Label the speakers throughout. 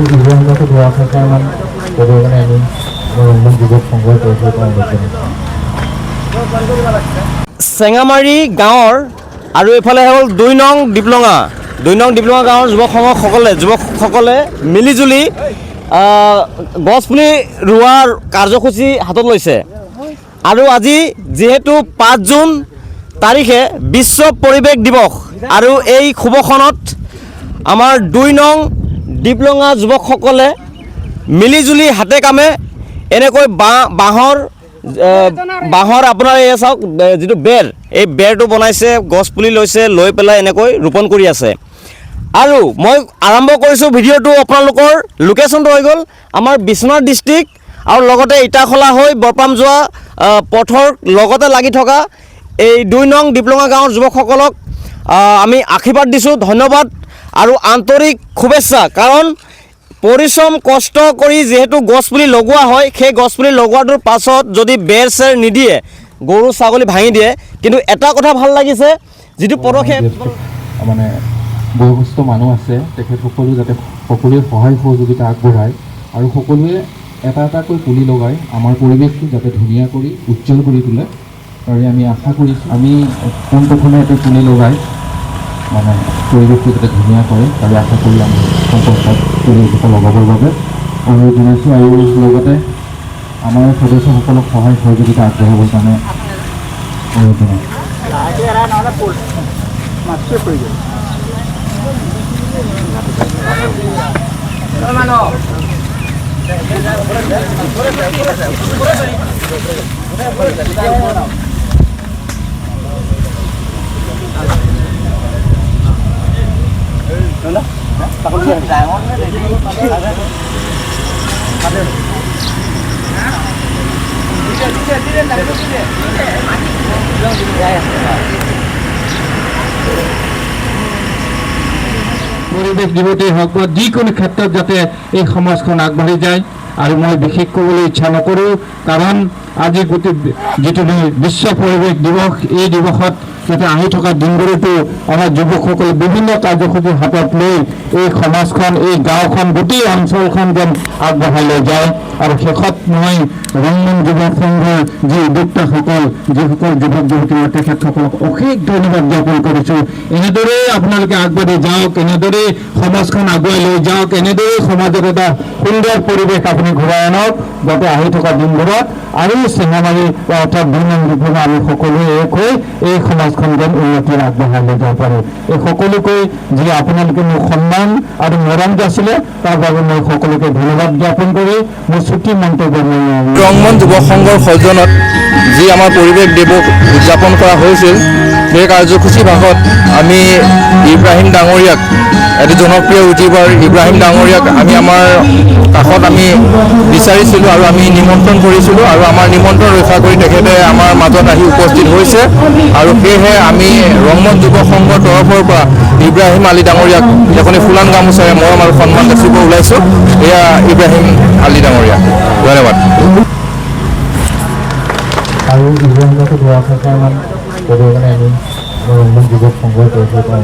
Speaker 1: ইভেন্টটো ধৰা মান ক'ব কাৰণে আমি ৰংমন যুৱক সংঘৰ তৰফৰ পৰা
Speaker 2: চেঙামাৰী গাঁৱৰ আৰু এইফালে হ'ল 2 নং ডিপ্লঙা গাঁৱৰ যুৱকসকলে মিলিজুলি গছপুলি ৰোৱাৰ কাৰ্যসূচী হাতত লৈছে। আৰু আজি যিহেতু 5 জুন তাৰিখে বিশ্ব পৰিৱেশ দিৱস আৰু এই শুভখনত আমাৰ 2 নং ডিপ্লঙা যুৱকসকলে মিলিজুলি হাতে কামে এনেকৈ বাঁহৰ আপোনাৰ এই চাওক যিটো বেৰ, এই বেৰটো বনাইছে, গছপুলি লৈছে, লৈ পেলাই এনেকৈ ৰোপণ কৰি আছে। আৰু মই আৰম্ভ কৰিছোঁ ভিডিঅ'টো, আপোনালোকৰ লোকেশ্যনটো হৈ গ'ল আমাৰ বিশ্বনাথ ডিষ্ট্ৰিক্ট আৰু লগতে ইটাখলা হৈ বৰপাম যোৱা পথৰ লগতে লাগি থকা এই 2 নং ডিপ্লঙা গাঁৱৰ যুৱকসকলক আমি আশীৰ্বাদ দিছোঁ, ধন্যবাদ আৰু আন্তৰিক শুভেচ্ছা। কাৰণ পৰিশ্ৰম কষ্ট কৰি যিহেতু গছপুলি লগোৱা হয়, সেই গছপুলি লগোৱাটোৰ পাছত যদি বেৰ চেৰ নিদিয়ে, গৰু ছাগলী ভাঙি দিয়ে। কিন্তু এটা কথা ভাল লাগিছে, যিটো পদক্ষেপ
Speaker 1: মানে বয়সস্থ মানুহ আছে, তেখেতসকলো যাতে সকলোৱে সহায় সহযোগিতা আগবঢ়ায় আৰু সকলোৱে এটা এটাকৈ পুলি লগাই আমাৰ পৰিৱেশটো যাতে ধুনীয়া কৰি উজ্জ্বল কৰি তোলে। আৰু আমি আশা কৰিছোঁ আমি পোনপ্ৰথমে এটা পুলি লগাই মানে পৰিৱেশটো যাতে ধুনীয়া কৰে, আৰু আশা কৰি আমি সম্পৰ্কত পুলিকেইটা লগাবৰ বাবে অনুৰোধ জনাইছোঁ। আৰু লগতে আমাৰ সদস্যসকলক সহায় সহযোগিতা আগবঢ়াবৰ কাৰণে অনুৰোধ জনাইছোঁ।
Speaker 3: পৰিৱেশ দিৱসেই হওক বা যিকোনো ক্ষেত্ৰত যাতে এই সমাজখন আগবাঢ়ি যায়। আৰু মই বিশেষ ক'বলৈ ইচ্ছা নকৰোঁ, কাৰণ আজি যিটো বিশ্ব পৰিৱেশ দিৱস, এই দিৱসত যাতে আহি থকা দিনবোৰতো আমাৰ যুৱকসকলে বিভিন্ন কাৰ্যসূচী হাতত লৈ এই সমাজখন, এই গাঁওখন, গোটেই অঞ্চলখন যেন আগবঢ়াই লৈ যায়। আৰু শেষত মই ৰংমন যুৱক সংঘৰ যি উদ্যোক্তাসকল, যিসকল যুৱক যুৱতী, তেখেতসকলক অশেষ ধন্যবাদ জ্ঞাপন কৰিছোঁ। এনেদৰেই আপোনালোকে আগবাঢ়ি যাওক, এনেদৰেই সমাজখন আগুৱাই লৈ যাওক, এনেদৰেই সমাজত এটা সুন্দৰ পৰিৱেশ আপুনি ঘূৰাই আনক, যাতে আহি থকা দিনবোৰত আৰু চেঙামাৰী অৰ্থাৎ 2 নং ডিপ্লঙা আমি সকলোৱে এক হৈ এই সমাজখন যেন উন্নতিৰ আগবঢ়াই লৈ যাব পাৰে। এই সকলোকৈ যি আপোনালোকে মোক সন্মান আৰু মৰম যাচিলে, তাৰ বাবে মই সকলোকে ধন্যবাদ জ্ঞাপন কৰি মোৰ ছুটি মন্তব্য
Speaker 2: ৰংমন যুৱ সংঘৰ সৌজন্যত যি আমাৰ পৰিৱেশ দিৱস উদযাপন কৰা হৈছিল, সেই কাৰ্যসূচী ভাগত আমি ইব্ৰাহিম ডাঙৰীয়াক, এটি জনপ্ৰিয় ইউটিউবাৰ ইব্ৰাহিম ডাঙৰীয়াক আমি আমাৰ কাষত আমি বিচাৰিছিলোঁ আৰু আমি নিমন্ত্ৰণ কৰিছিলোঁ, আৰু আমাৰ নিমন্ত্ৰণ ৰক্ষা কৰি তেখেতে আমাৰ মাজত আহি উপস্থিত হৈছে। আৰু সেয়েহে আমি ৰংমন যুৱ সংঘৰ তৰফৰ পৰা ইব্ৰাহিম আলী ডাঙৰীয়াক এখনি ফুলান গামোচাৰে মৰম আৰু সন্মান যাচিব ওলাইছোঁ। এয়া ইব্ৰাহিম আলী ডাঙৰীয়া, ধন্যবাদ।
Speaker 1: আৰু ইভেন্টটো ধৰা মান ক'ব কাৰণে আমি ৰংমন যুৱক সংঘৰ তৰফৰ পৰা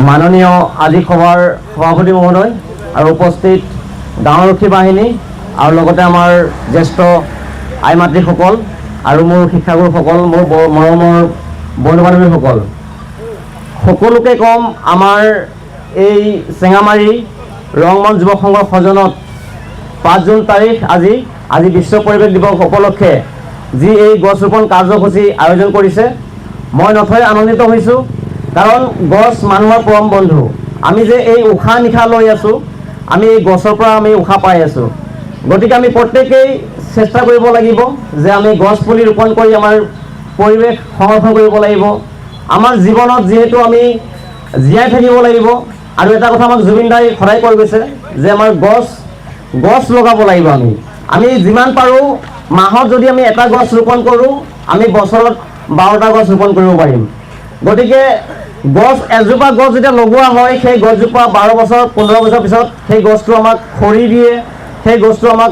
Speaker 2: মাননীয় আদি সভাৰ সভাপতি মহোদয় আৰু উপস্থিত গাঁওৰক্ষী বাহিনী আৰু লগতে আমাৰ জ্যেষ্ঠ আই মাতৃসকল আৰু মোৰ শিক্ষাগুৰুসকল, মোৰ মৰমৰ বন্ধু বান্ধৱীসকল, সকলোকে কম, আমাৰ এই চেঙামাৰী ৰংমন যুৱ সংঘৰ সৌজন্যত 5 জুন তাৰিখ আজি বিশ্ব পৰিৱেশ দিৱস উপলক্ষে যি এই গছ ৰোপণ কাৰ্যসূচী আয়োজন কৰিছে, মই নথৈ আনন্দিত হৈছোঁ। কাৰণ গছ মানুহৰ পৰম বন্ধু। আমি যে এই উশাহ নিশাহ লৈ আছোঁ, আমি এই গছৰ পৰা আমি উশাহ পাই আছোঁ। গতিকে আমি প্ৰত্যেকেই চেষ্টা কৰিব লাগিব যে আমি গছ পুলি ৰোপণ কৰি আমাৰ পৰিৱেশ সংৰক্ষণ কৰিব লাগিব। আমাৰ জীৱনত যিহেতু আমি জীয়াই থাকিব লাগিব, আৰু এটা কথা আমাক জুবিন দাই সদায় কৈ গৈছে যে আমাৰ গছ লগাব লাগিব। আমি যিমান পাৰোঁ মাহত যদি আমি এটা গছ ৰোপণ কৰোঁ, আমি বছৰত 12টা গছ ৰোপণ কৰিব পাৰিম। গতিকে এজোপা গছ যেতিয়া লগোৱা হয়, সেই গছজোপা 12 বছৰ 15 বছৰ পিছত সেই গছটো আমাক খৰি দিয়ে, সেই গছটো আমাক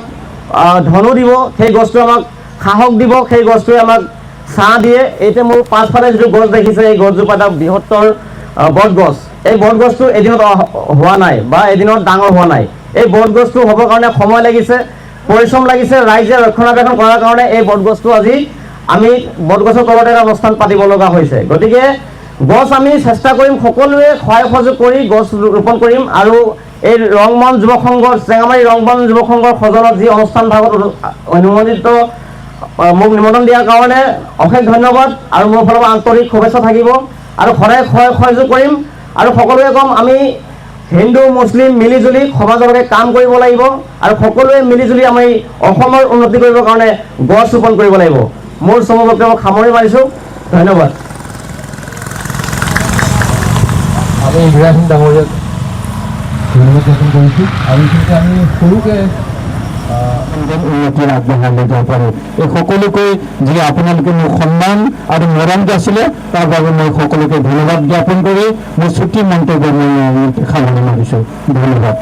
Speaker 2: ধনো দিব, সেই গছটো আমাক সাহস দিব, সেই গছটোৱে আমাক ছাঁ দিয়ে। এতিয়া মোৰ পাছফালে যিটো গছ দেখিছে, এই গছজোপা এটা বৃহত্তৰ বটগছ, এই বটগছটো এদিনত হোৱা নাই বা এদিনত ডাঙৰ হোৱা নাই। এই বটগছটো হ'বৰ কাৰণে সময় লাগিছে, পৰিশ্ৰম লাগিছে। ৰাইজে ৰক্ষণাবেক্ষণ কৰাৰ কাৰণে এই বটগছটো আজি আমি বটগছৰ তলতে এটা অনুষ্ঠান পাতিব লগা হৈছে। গতিকে গছ আমি চেষ্টা কৰিম, সকলোৱে সহায় সহযোগ কৰি গছ ৰোপণ কৰিম। আৰু এই ৰংমন যুৱক সংঘৰ, চেঙামাৰী ৰংমন যুৱক সংঘৰ সজলত যি অনুষ্ঠান ভাগত অনুমোদিত মোক নিমন্ত্ৰণ দিয়াৰ কাৰণে অশেষ ধন্যবাদ আৰু মোৰ ফালৰ পৰা আন্তৰিক শুভেচ্ছা থাকিব। আৰু সদায় সহায় সহযোগ কৰিম আৰু সকলোৱে ক'ম, আমি হিন্দু মুছলিম মিলিজুলি সমাজৰ বাবে কাম কৰিব লাগিব আৰু সকলোৱে মিলিজুলি আমি অসমৰ উন্নতি কৰিবৰ কাৰণে গছ ৰোপণ কৰিব লাগিব। মোৰ চমু বক্তব্য সামৰি মাৰিছোঁ। ধন্যবাদ।
Speaker 1: আমি ইব্ৰাহিম ডাঙৰীয়াক ধন্যবাদ জ্ঞাপন কৰিছোঁ। আৰু এইখিনিতে আমি সৰুকৈ
Speaker 3: উন্নতিৰ আগবঢ়াই লৈ যাব পাৰোঁ। এই সকলোকে যি আপোনালোকে মোক সন্মান আৰু মৰম দিছিলে, তাৰ বাবে মই সকলোকে ধন্যবাদ জ্ঞাপন কৰি মোৰ ছুটি মন্তব্য মই সামৰণি মাৰিছোঁ। ধন্যবাদ।